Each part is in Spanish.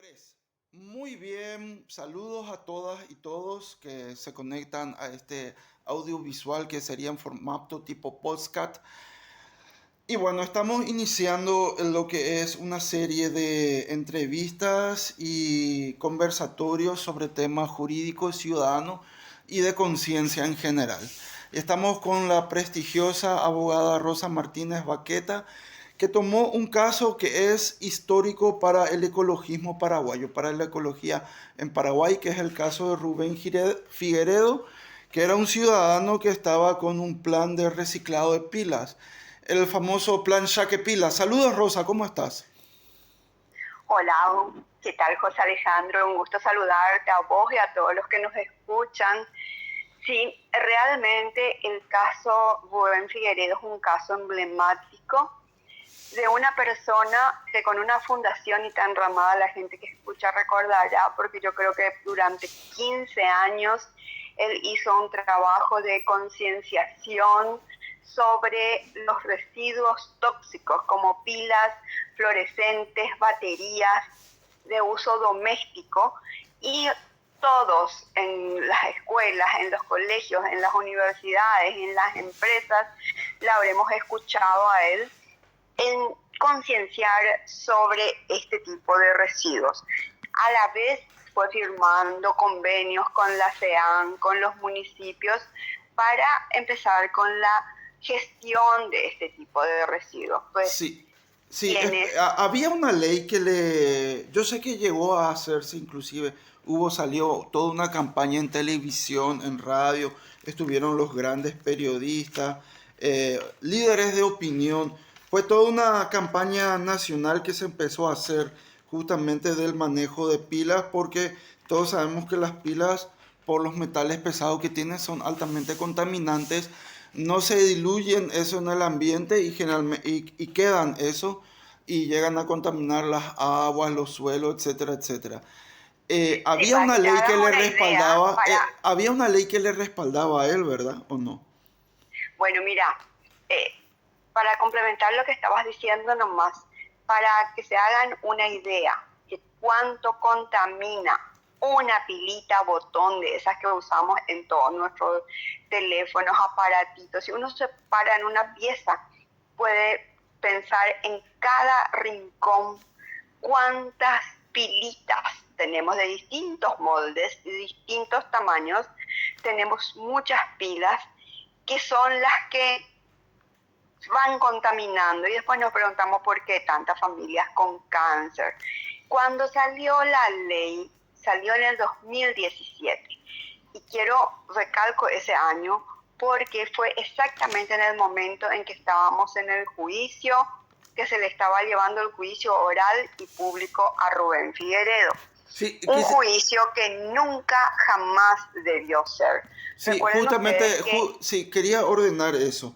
Tres. Muy bien, saludos a todas y todos que se conectan a este audiovisual que sería en formato tipo podcast. Y bueno, estamos iniciando lo que es una serie de entrevistas y conversatorios sobre temas jurídicos, ciudadanos y de conciencia en general. Estamos con la prestigiosa abogada Rosa Martínez Baqueta, que tomó un caso que es histórico para el ecologismo paraguayo, para la ecología en Paraguay, que es el caso de Rubén Figueredo, que era un ciudadano que estaba con un plan de reciclado de pilas, el famoso plan Saque Pilas. Saludos, Rosa, ¿cómo estás? Hola, ¿qué tal, José Alejandro? Un gusto saludarte a vos y a todos los que nos escuchan. Sí, realmente el caso Rubén Figueredo es un caso emblemático de una persona que con una fundación y tan ramada, la gente que escucha recordará, porque yo creo que durante 15 años él hizo un trabajo de concienciación sobre los residuos tóxicos como pilas, fluorescentes, baterías de uso doméstico, y todos en las escuelas, en los colegios, en las universidades, en las empresas, la habremos escuchado a él en concienciar sobre este tipo de residuos. A la vez fue firmando convenios con la CEAN, con los municipios, para empezar con la gestión de este tipo de residuos. Pues Sí, sí, quienes había una ley que yo sé que llegó a hacerse inclusive, salió toda una campaña en televisión, en radio, estuvieron los grandes periodistas, líderes de opinión, fue toda una campaña nacional que se empezó a hacer justamente del manejo de pilas, porque todos sabemos que las pilas, por los metales pesados que tienen, son altamente contaminantes, no se diluyen eso en el ambiente y, y quedan eso y llegan a contaminar las aguas, los suelos, etcétera, etcétera. Había para una que te ley hagas que le una idea, respaldaba, había una ley que le respaldaba a él, ¿verdad? ¿O no? bueno, mira, eh, para complementar lo que estabas diciendo nomás, para que se hagan una idea de cuánto contamina una pilita botón de esas que usamos en todos nuestros teléfonos, aparatitos. Si uno se para en una pieza, puede pensar en cada rincón cuántas pilitas tenemos de distintos moldes, de distintos tamaños. Tenemos muchas pilas que son las que van contaminando, y después nos preguntamos por qué tantas familias con cáncer. Cuando salió la ley, salió en el 2017, y recalco ese año porque fue exactamente en el momento en que estábamos en el juicio, que se le estaba llevando el juicio oral y público a Rubén Figueredo. Sí, Un juicio que nunca jamás debió ser. sí, Recuerden justamente, ustedes que sí, quería ordenar eso.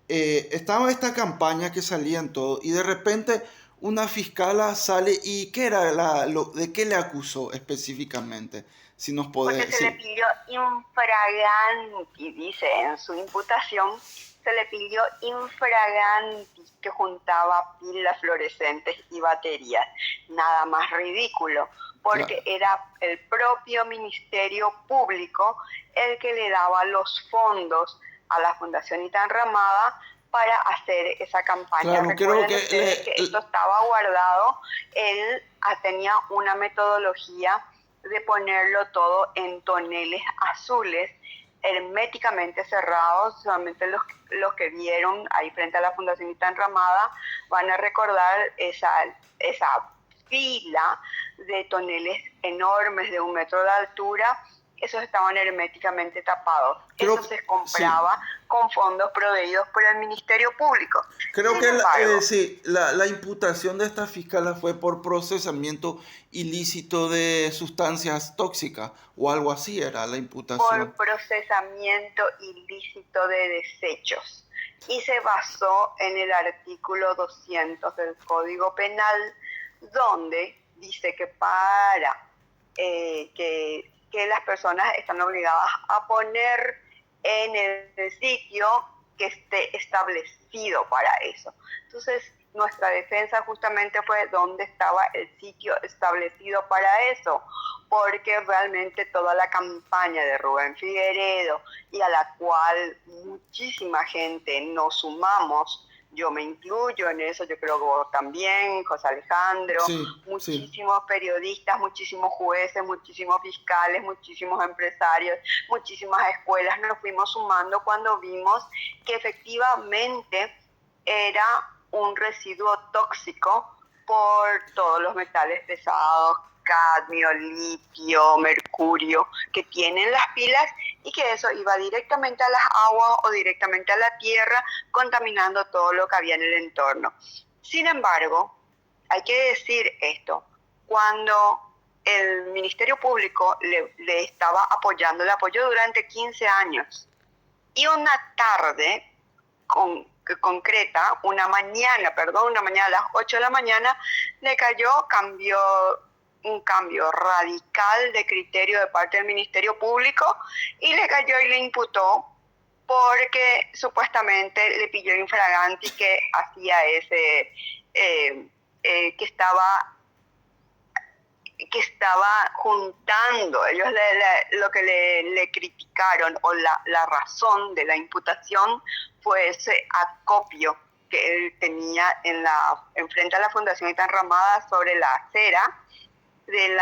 Estaba esta campaña que salía en todo y de repente una fiscala sale y ¿qué era de qué le acusó específicamente? Si nos porque podés se le decir. pidió infraganti, dice en su imputación, se le pidió infraganti que juntaba pilas fluorescentes y baterías. Nada más ridículo, porque Claro, era el propio Ministerio Público el que le daba los fondos a la Fundación Itan Ramada para hacer esa campaña. claro, creo Recuerden que ustedes que esto estaba guardado, él tenía una metodología de ponerlo todo en toneles azules, herméticamente cerrados. Solamente los que vieron ahí frente a la Fundación Itan Ramada van a recordar esa fila de toneles enormes de 1 metro de altura. Esos estaban herméticamente tapados. creo Eso que se sí. compraba con fondos proveídos por el Ministerio Público. Creo Sin que embargo, sí, la imputación de esta fiscala fue por procesamiento ilícito de sustancias tóxicas o algo así era la imputación. por procesamiento ilícito de desechos, y se basó en el artículo 200 del Código Penal, donde dice que para que las personas están obligadas a poner en el sitio que esté establecido para eso. Entonces, nuestra defensa justamente fue dónde estaba el sitio establecido para eso, porque realmente toda la campaña de Rubén Figueredo, y a la cual muchísima gente nos sumamos, yo me incluyo en eso, yo creo que vos también, José Alejandro, Sí, sí. muchísimos periodistas, muchísimos jueces, muchísimos fiscales, muchísimos empresarios, muchísimas escuelas nos fuimos sumando cuando vimos que efectivamente era un residuo tóxico por todos los metales pesados, cadmio, litio, mercurio, que tienen las pilas, y que eso iba directamente a las aguas o directamente a la tierra, contaminando todo lo que había en el entorno. Sin embargo, hay que decir esto, cuando el Ministerio Público le estaba apoyando, le apoyó durante 15 años, y una tarde concreta, una mañana a las 8 de la mañana, le cayó, un cambio radical de criterio de parte del Ministerio Público, y le cayó y le imputó porque supuestamente le pilló infraganti que hacía ese, que estaba juntando. Ellos lo que le criticaron, o la razón de la imputación, fue ese acopio que él tenía enfrente a la Fundación Itanramada sobre la acera de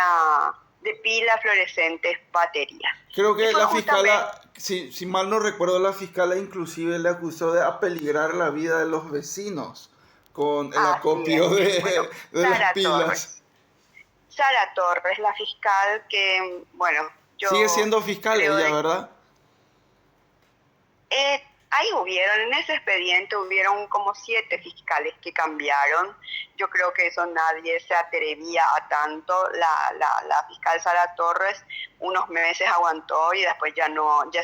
pilas fluorescentes baterías. Creo que la fiscala, si mal no recuerdo, la fiscala inclusive le acusó de apeligrar la vida de los vecinos con el acopio de las pilas. Sara Torres, la fiscal que, bueno, yo sigue siendo fiscal ella, ¿verdad? Ahí en ese expediente hubieron como 7 fiscales que cambiaron. Yo creo que eso nadie se atrevía a tanto. La fiscal Sara Torres unos meses aguantó y después ya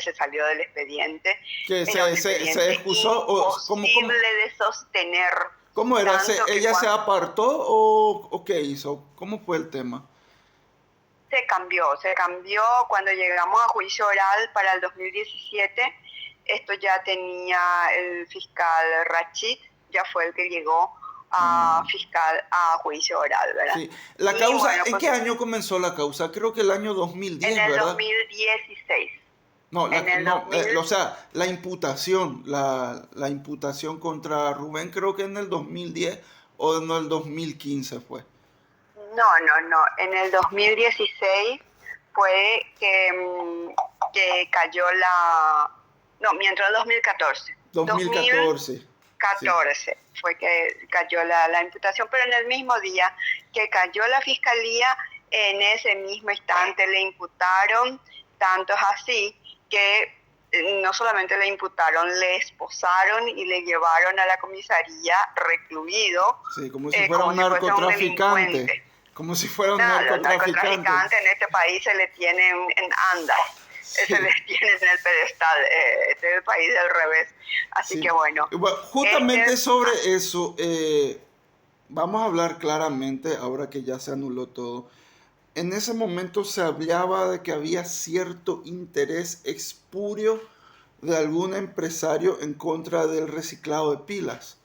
se salió del expediente. ¿Que se excusó? Imposible de sostener. ¿Cómo era? ¿Ella se apartó o qué hizo? ¿Cómo fue el tema? Se cambió cuando llegamos a juicio oral para el 2017. Esto ya tenía el fiscal Rachid, ya fue el que llegó a juicio oral, ¿verdad? Sí. La causa, ¿en qué año comenzó la causa? Creo que el año 2010, ¿verdad? En el 2016. O sea, la imputación contra Rubén creo que en el 2010 o en el 2015 fue. No, en el 2016 fue que cayó mientras el 2014. 2014. 2014 sí. Fue que cayó la imputación, pero en el mismo día que cayó la fiscalía, en ese mismo instante le imputaron. Tanto es así que no solamente le imputaron, le esposaron y le llevaron a la comisaría recluido. Sí, como si fuera un narcotraficante. Como si fuera un narcotraficante. Los narcotraficantes en este país se le tienen en andas. Sí. Se les tiene en el pedestal. Este es el país del revés. Así que bueno. Justamente sobre eso, vamos a hablar claramente, ahora que ya se anuló todo. En ese momento se hablaba de que había cierto interés espurio de algún empresario en contra del reciclado de pilas.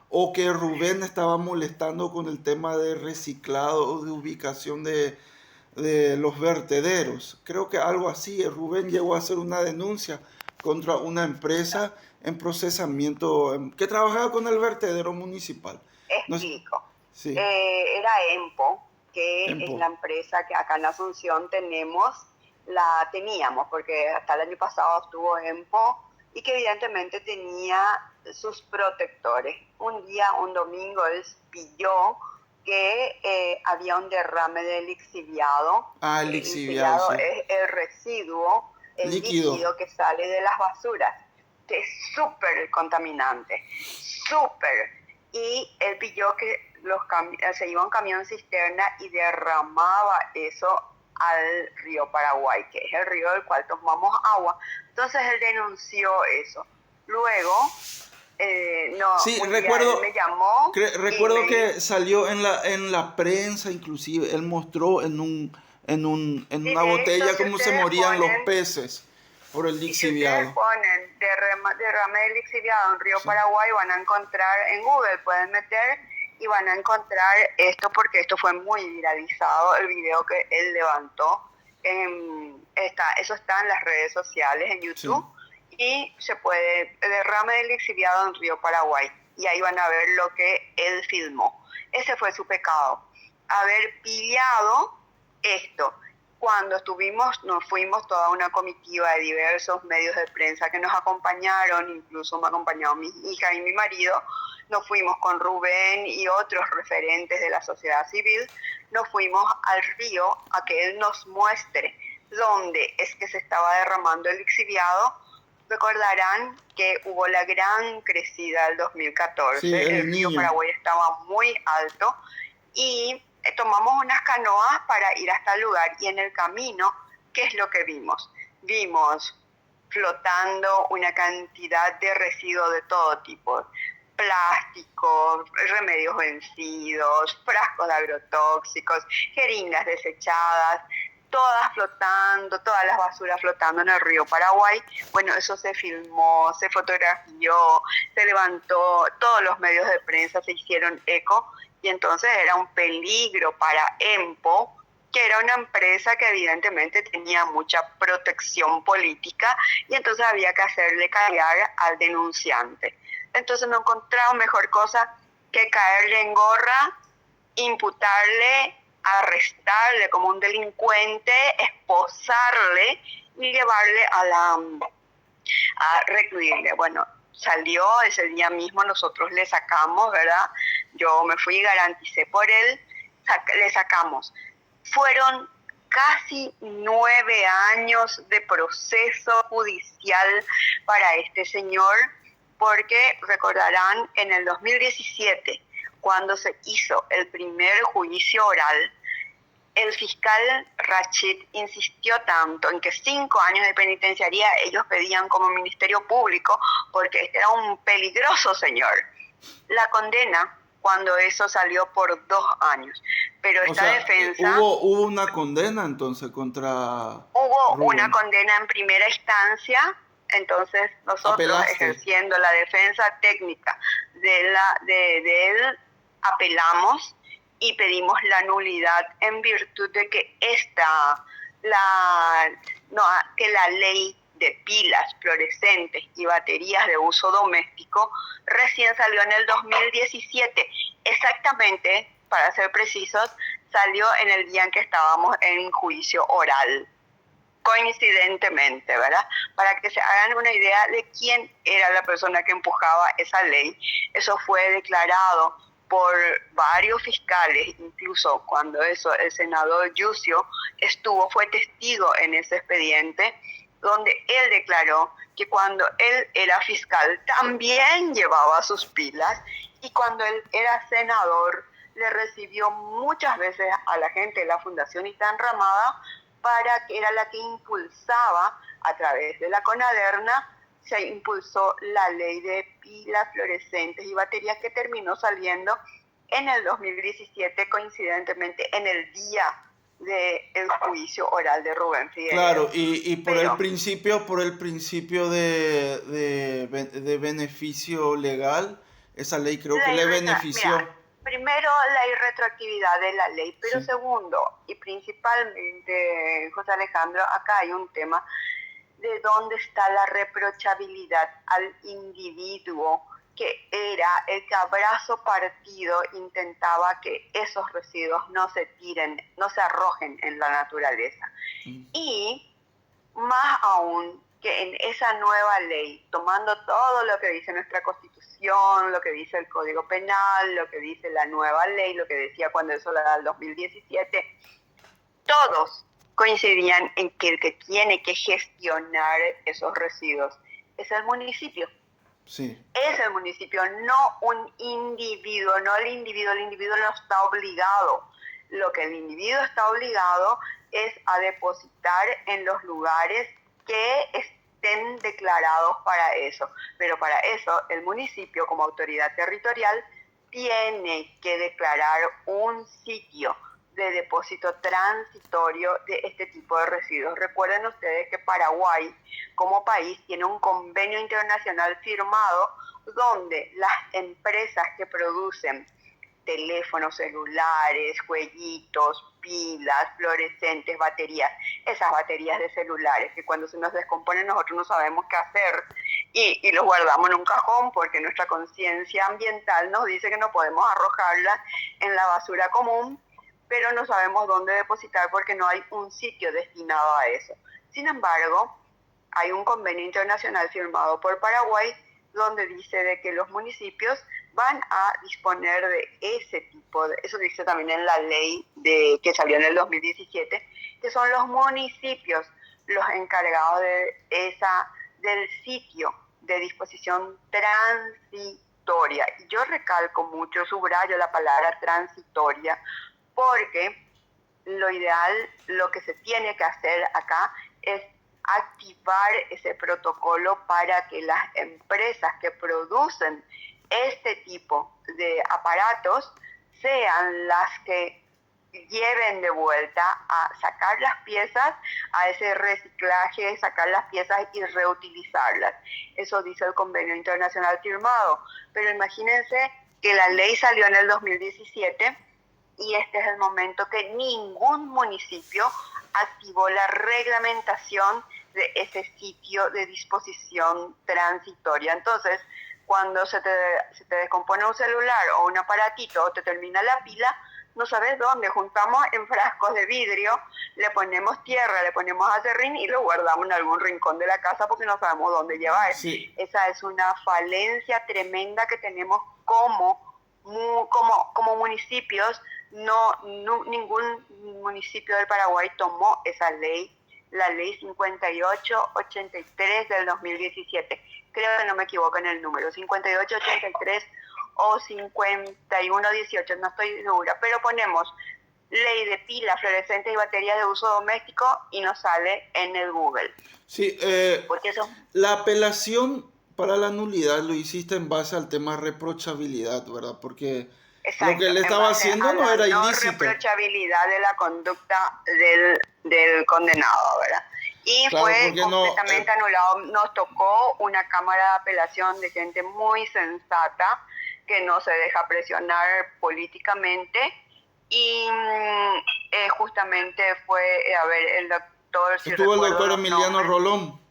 O que Rubén estaba molestando con el tema de reciclado o de ubicación de los vertederos. Creo que algo así. Rubén llegó a hacer una denuncia contra una empresa en procesamiento que trabajaba con el vertedero municipal. Explico. Sí. Era EMPO, que es la empresa que acá en Asunción teníamos, porque hasta el año pasado estuvo EMPO, y que evidentemente tenía sus protectores. Un domingo, él pilló que había un derrame de lixiviado. El lixiviado sí. Es el residuo, el líquido que sale de las basuras, que es súper contaminante, súper. Y él pilló que se iba un camión cisterna y derramaba eso al río Paraguay, que es el río del cual tomamos agua. Entonces él denunció eso. Luego, recuerdo, me llamó. Recuerdo que salió en la prensa, inclusive, él mostró en una botella cómo se morían los peces por el lixiviado. Si ustedes ponen derrame de lixiviado en río Paraguay, van a encontrar en Google, pueden meter y van a encontrar esto porque esto fue muy viralizado, el video que él levantó. Eso está en las redes sociales, en Sí. YouTube, y se puede, derrame del lixiviado en Río Paraguay, y ahí van a ver lo que él filmó. Ese fue su pecado, haber pillado esto. Cuando nos fuimos toda una comitiva de diversos medios de prensa que nos acompañaron, incluso me acompañaron mi hija y mi marido, nos fuimos con Rubén y otros referentes de la sociedad civil, nos fuimos al río a que él nos muestre dónde es que se estaba derramando el lixiviado. Recordarán que hubo la gran crecida del 2014, Sí, el el río niño. Paraguay estaba muy alto y tomamos unas canoas para ir hasta el lugar, y en el camino, ¿qué es lo que vimos? Vimos flotando una cantidad de residuos de todo tipo, plásticos, remedios vencidos, frascos de agrotóxicos, jeringas desechadas, todas flotando, todas las basuras flotando en el río Paraguay. Bueno, eso se filmó, se fotografió, se levantó, todos los medios de prensa se hicieron eco, y entonces era un peligro para EMPO, que era una empresa que evidentemente tenía mucha protección política, y entonces había que hacerle callar al denunciante. Entonces no encontraron mejor cosa que caerle en gorra, imputarle, arrestarle como un delincuente, esposarle y llevarle a recluirle. Bueno, salió ese día mismo, nosotros le sacamos, ¿verdad? Yo me fui y garanticé por él, le sacamos. Fueron casi 9 años de proceso judicial para este señor, porque recordarán en el 2017, cuando se hizo el primer juicio oral, el fiscal Rachid insistió tanto en que 5 años de penitenciaría ellos pedían como Ministerio Público, porque este era un peligroso señor. La condena, cuando eso salió por 2 años. Pero O esta sea, defensa... hubo una condena entonces contra Hubo una Rubén. condena en primera instancia, entonces nosotros, ¿Apelaste? ejerciendo la defensa técnica de él, apelamos y pedimos la nulidad en virtud de que que la ley de pilas, fluorescentes y baterías de uso doméstico recién salió en el 2017, exactamente, para ser precisos, salió en el día en que estábamos en juicio oral, coincidentemente, ¿verdad? Para que se hagan una idea de quién era la persona que empujaba esa ley. Eso fue declarado por varios fiscales, incluso cuando el senador Yucio fue testigo en ese expediente, donde él declaró que cuando él era fiscal también llevaba sus pilas, y cuando él era senador le recibió muchas veces a la gente de la Fundación Itán Ramada, que era la que impulsaba a través de la Conaderna, se impulsó la ley de pilas, fluorescentes y baterías, que terminó saliendo en el 2017, coincidentemente en el día del juicio oral de Rubén Figueredo. Claro, y por el principio de beneficio legal, esa ley creo que le benefició. Mira, primero la irretroactividad de la ley, pero Sí. segundo, y principalmente, José Alejandro, acá hay un tema de dónde está la reprochabilidad al individuo, que era el que a brazo partido intentaba que esos residuos no se tiren, no se arrojen en la naturaleza. Y más aún, que en esa nueva ley, tomando todo lo que dice nuestra Constitución, lo que dice el Código Penal, lo que dice la nueva ley, lo que decía cuando eso la da el 2017, todos coincidían en que el que tiene que gestionar esos residuos es el municipio. Sí. Es el municipio, no un individuo, no el individuo no está obligado. Lo que el individuo está obligado es a depositar en los lugares que estén declarados para eso. Pero para eso el municipio, como autoridad territorial, tiene que declarar un sitio de depósito transitorio de este tipo de residuos. Recuerden ustedes que Paraguay, como país, tiene un convenio internacional firmado donde las empresas que producen teléfonos celulares, jueguitos, pilas, fluorescentes, baterías, esas baterías de celulares que cuando se nos descomponen nosotros no sabemos qué hacer y los guardamos en un cajón porque nuestra conciencia ambiental nos dice que no podemos arrojarlas en la basura común, pero no sabemos dónde depositar porque no hay un sitio destinado a eso. Sin embargo, hay un convenio internacional firmado por Paraguay donde dice de que los municipios van a disponer de ese tipo de, eso dice también en la ley que salió en el 2017, que son los municipios los encargados del sitio de disposición transitoria. Y yo recalco mucho, subrayo la palabra transitoria, porque lo ideal, lo que se tiene que hacer acá es activar ese protocolo para que las empresas que producen este tipo de aparatos sean las que lleven de vuelta a sacar las piezas, a ese reciclaje, sacar las piezas y reutilizarlas. Eso dice el convenio internacional firmado. Pero imagínense que la ley salió en el 2017 y este es el momento que ningún municipio activó la reglamentación de ese sitio de disposición transitoria. Entonces, cuando se te descompone un celular o un aparatito o te termina la pila, no sabes dónde, juntamos en frascos de vidrio, le ponemos tierra, le ponemos acerrín y lo guardamos en algún rincón de la casa porque no sabemos dónde llevar. Sí. Esa es una falencia tremenda que tenemos como municipios. Ningún municipio del Paraguay tomó esa ley, la ley 5883 del 2017. Creo que no me equivoco en el número, 5883 o 5118, no estoy segura, pero ponemos ley de pilas, fluorescentes y baterías de uso doméstico y nos sale en el Google. Sí, porque eso, la apelación para la nulidad lo hiciste en base al tema reprochabilidad, ¿verdad? Porque exacto, lo que le estaba haciendo no era ilícito. No reprochabilidad de la conducta del condenado, ¿verdad? Y claro, fue completamente anulado. Nos tocó una cámara de apelación de gente muy sensata que no se deja presionar políticamente y justamente fue, el doctor... ¿Estuvo el doctor Emiliano Rolón?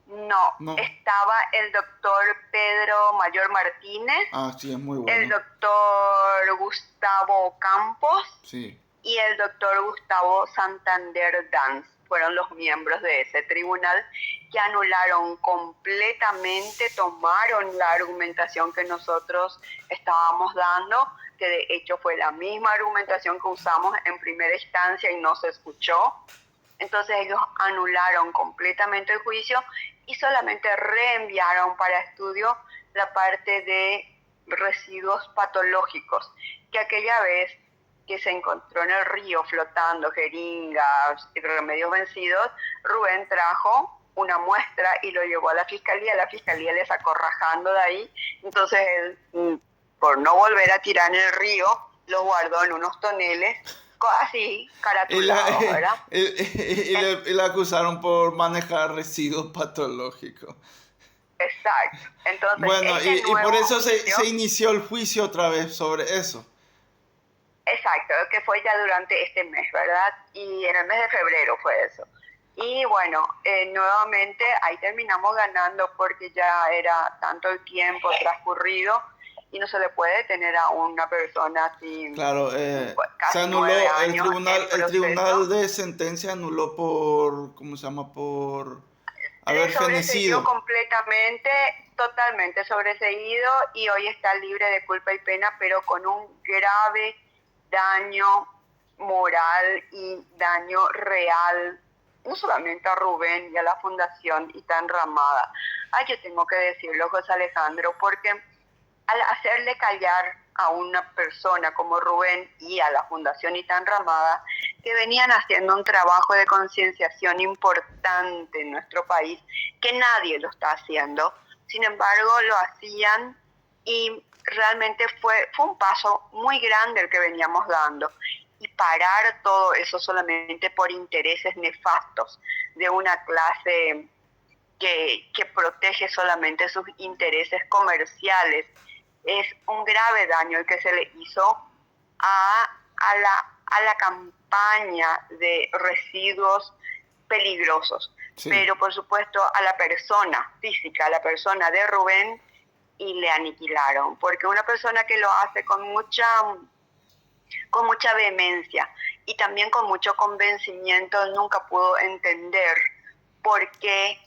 No, estaba el doctor Pedro Mayor Martínez. Ah, sí, es muy bueno. El doctor Gustavo Campos. Sí. Y el doctor Gustavo Santander Danz fueron los miembros de ese tribunal que anularon completamente, tomaron la argumentación que nosotros estábamos dando, que de hecho fue la misma argumentación que usamos en primera instancia y no se escuchó. Entonces ellos anularon completamente el juicio y solamente reenviaron para estudio la parte de residuos patológicos, que aquella vez que se encontró en el río flotando jeringas y remedios vencidos, Rubén trajo una muestra y lo llevó a la fiscalía le sacó rajando de ahí, entonces él, por no volver a tirar en el río, lo guardó en unos toneles, así, caratulados, ¿verdad? Y le acusaron por manejar residuos patológicos. Exacto. Entonces, bueno, y por eso se inició el juicio otra vez sobre eso. Exacto, que fue ya durante este mes, ¿verdad? Y en el mes de febrero fue eso. Y bueno, nuevamente ahí terminamos ganando porque ya era tanto el tiempo transcurrido y no se le puede detener a una persona sin... Claro, casi se anuló, 9 años el tribunal de sentencia anuló por, ¿cómo se llama? Por haber fenecido. Completamente, totalmente sobreseído y hoy está libre de culpa y pena, pero con un grave daño moral y daño real, no solamente a Rubén y a la fundación Itán Ramada. Yo tengo que decirlo, José Alejandro, porque al hacerle callar a una persona como Rubén y a la fundación Itán Ramada, que venían haciendo un trabajo de concienciación importante en nuestro país, que nadie lo está haciendo, sin embargo lo hacían y realmente fue un paso muy grande el que veníamos dando. Y parar todo eso solamente por intereses nefastos de una clase que protege solamente sus intereses comerciales Es un grave daño el que se le hizo a la campaña de residuos peligrosos, Sí, pero por supuesto a la persona física, a la persona de Rubén, y le aniquilaron, porque una persona que lo hace con mucha vehemencia y también con mucho convencimiento nunca pudo entender por qué,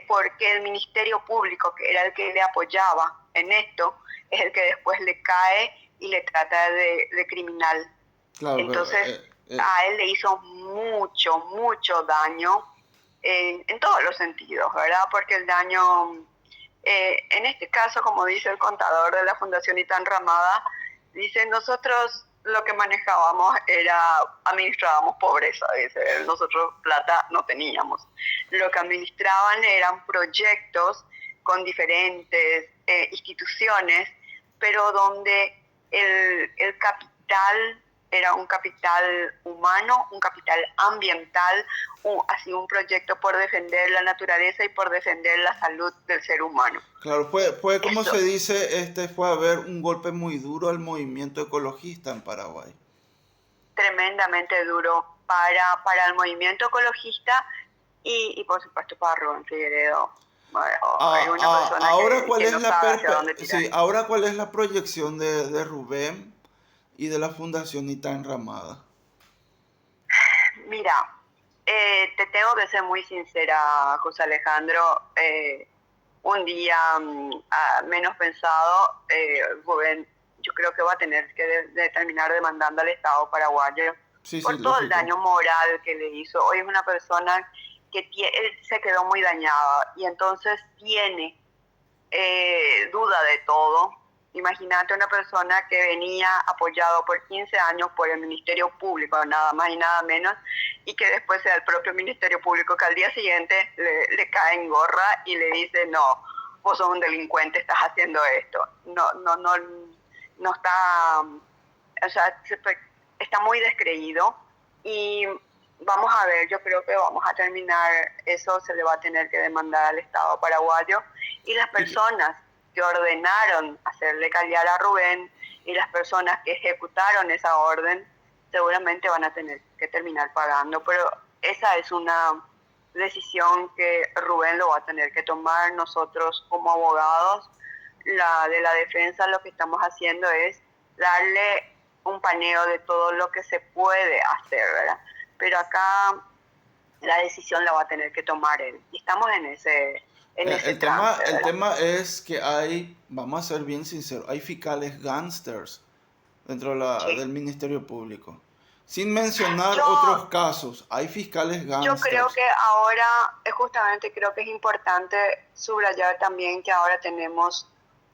por qué el Ministerio Público, que era el que le apoyaba en esto, es el que después le cae y le trata de criminal. claro, pero Entonces, a él le hizo mucho, mucho daño en todos los sentidos, ¿verdad? Porque el daño, en este caso, como dice el contador de la Fundación Itán Ramada, dice, nosotros lo que manejábamos era, administrábamos pobreza, dice, nosotros plata no teníamos. Lo que administraban eran proyectos con diferentes instituciones, pero donde el capital era un capital humano, un capital ambiental, así un proyecto por defender la naturaleza y por defender la salud del ser humano. claro, puede, como Eso, se dice, fue haber un golpe muy duro al movimiento ecologista en Paraguay. tremendamente duro para el movimiento ecologista y por supuesto para Rubén Figueredo. Bueno, es una persona Ahora, ¿cuál que es no sabe hacia dónde sí, tirar. ahora cuál es la proyección de Rubén y de la Fundación Itán Ramada? Mira, te tengo que ser muy sincera, José Alejandro. Un día menos pensado, Rubén, yo creo que va a tener que terminar demandando al Estado paraguayo Sí, sí, por todo el lógico. daño moral que le hizo. Hoy es una persona que él se quedó muy dañada y entonces tiene duda de todo. Imagínate una persona que venía apoyado por 15 años por el Ministerio Público, nada más y nada menos, y que después sea el propio Ministerio Público que al día siguiente le cae en gorra y le dice, no, vos sos un delincuente, estás haciendo esto. No está, o sea, está muy descreído y vamos a ver, yo creo que vamos a terminar, eso se le va a tener que demandar al Estado paraguayo y las Y que- personas que ordenaron hacerle callar a Rubén y las personas que ejecutaron esa orden seguramente van a tener que terminar pagando, pero esa es una decisión que Rubén lo va a tener que tomar. Nosotros como abogados de la defensa lo que estamos haciendo es darle un paneo de todo lo que se puede hacer, ¿verdad? Pero acá la decisión la va a tener que tomar él. Y estamos en ese trance, el ¿verdad? tema es que hay, vamos a ser bien sinceros, hay fiscales gángsters dentro de del Sí. Ministerio Público. Sin mencionar Yo, otros casos, hay fiscales yo creo gángsters. que ahora, justamente creo que es importante subrayar también que ahora tenemos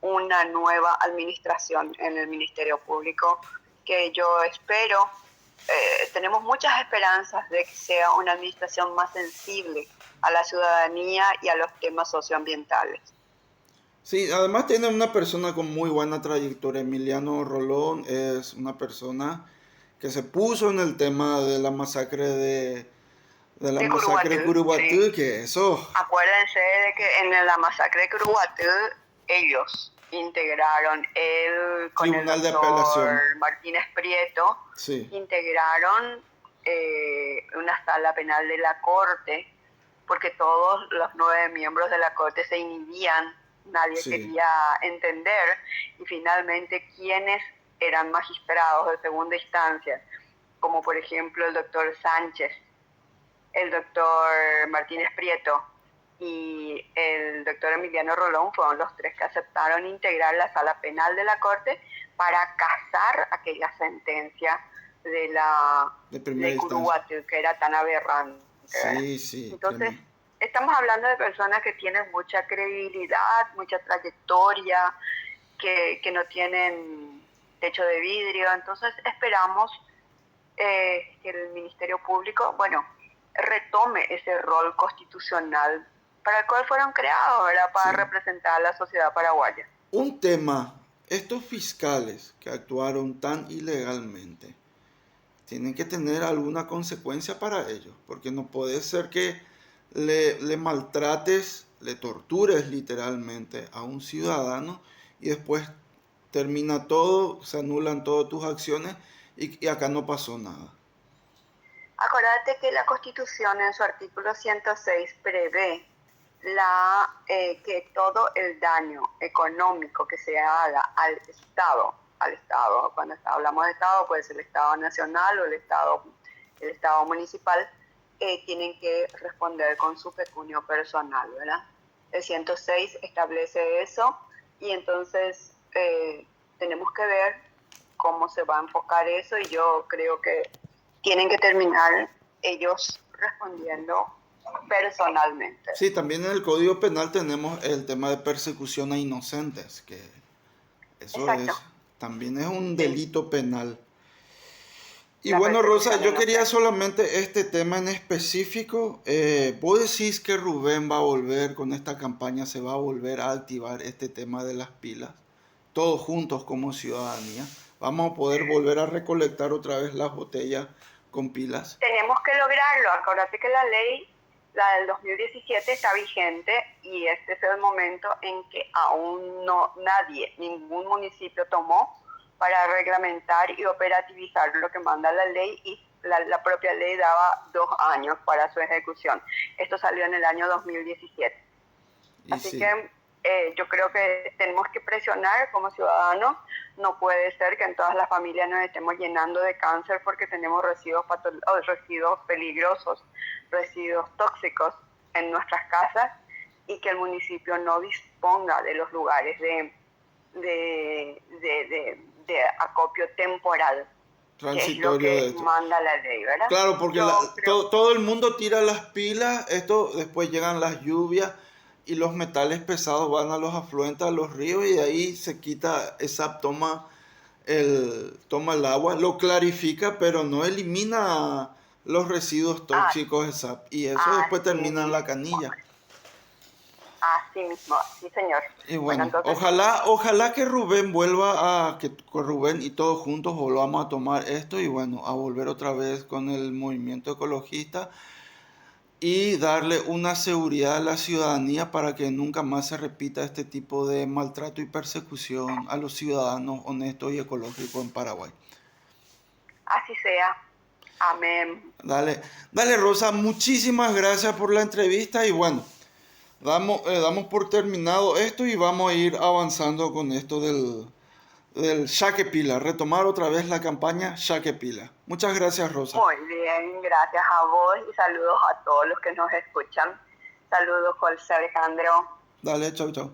una nueva administración en el Ministerio Público que yo espero, tenemos muchas esperanzas de que sea una administración más sensible a la ciudadanía y a los temas socioambientales. Sí, además tiene una persona con muy buena trayectoria. Emiliano Rolón es una persona que se puso en el tema de la masacre de la De masacre de Curuguatú, sí. Curubatú, que eso, Acuérdense de que en la masacre de Curuguatú ellos integraron, él con el tribunal de apelación. doctor Martínez Prieto, Sí, integraron una sala penal de la Corte, porque todos los 9 miembros de la Corte se inhibían, nadie sí. quería entender, y finalmente quienes eran magistrados de segunda instancia, como por ejemplo el doctor Sánchez, el doctor Martínez Prieto y el doctor Emiliano Rolón fueron los tres que aceptaron integrar la sala penal de la Corte para casar aquella sentencia De primera de instancia. Curuguatú, que era tan aberrante. Sí, sí, Entonces, tremendo. estamos hablando de personas que tienen mucha credibilidad, mucha trayectoria, que no tienen techo de vidrio. Entonces, esperamos que el Ministerio Público, bueno, retome ese rol constitucional para el cual fueron creados, ¿verdad? Para Sí. representar a la sociedad paraguaya. Un tema, estos fiscales que actuaron tan ilegalmente, tienen que tener alguna consecuencia para ellos, porque no puede ser que le maltrates, le tortures literalmente a un ciudadano y después termina todo, se anulan todas tus acciones y acá no pasó nada. Acordate que la Constitución en su artículo 106 prevé que todo el daño económico que se haga al Estado, cuando hablamos de Estado, puede ser el Estado nacional o el Estado municipal, tienen que responder con su pecunio personal, ¿verdad? El 106 establece eso y entonces tenemos que ver cómo se va a enfocar eso y yo creo que tienen que terminar ellos respondiendo personalmente. Sí, también en el Código Penal tenemos el tema de persecución a inocentes, que eso Exacto. también es un Sí. delito penal. Y La bueno, Rosa, persecución yo quería inocente. solamente este tema en específico. ¿Vos decís que Rubén va a volver con esta campaña, se va a volver a activar este tema de las pilas? Todos juntos como ciudadanía. ¿Vamos a poder volver a recolectar otra vez las botellas con pilas? Tenemos que lograrlo. Acuérdate que la ley, la del 2017, está vigente y este es el momento en que aún no nadie, ningún municipio tomó para reglamentar y operativizar lo que manda la ley y la propia ley daba 2 años para su ejecución. Esto salió en el año 2017. Y Así sí. que yo creo que tenemos que presionar como ciudadanos. No puede ser que en todas las familias nos estemos llenando de cáncer porque tenemos residuos peligrosos, residuos tóxicos en nuestras casas y que el municipio no disponga de los lugares de acopio temporal, que es lo Transitorio de que esto. manda la ley, ¿verdad? Claro, porque Yo creo, todo el mundo tira las pilas, esto después llegan las lluvias y los metales pesados van a los afluentes, a los ríos y de ahí se quita, ESAP toma el agua, lo clarifica, pero no elimina los residuos tóxicos ESAP y eso después así termina en la mismo, canilla. así mismo, sí señor. Y Bueno, bueno, entonces ojalá que Rubén vuelva que con Rubén y todos juntos volvamos a tomar esto y bueno, a volver otra vez con el movimiento ecologista y darle una seguridad a la ciudadanía para que nunca más se repita este tipo de maltrato y persecución a los ciudadanos honestos y ecológicos en Paraguay. así sea. Amén. Dale Rosa, muchísimas gracias por la entrevista y bueno, damos por terminado esto y vamos a ir avanzando con esto del Saque Pila, retomar otra vez la campaña Saque Pila. Muchas gracias Rosa. Muy bien, gracias a vos y saludos a todos los que nos escuchan. Saludos, José Alejandro. Dale, chau, chau.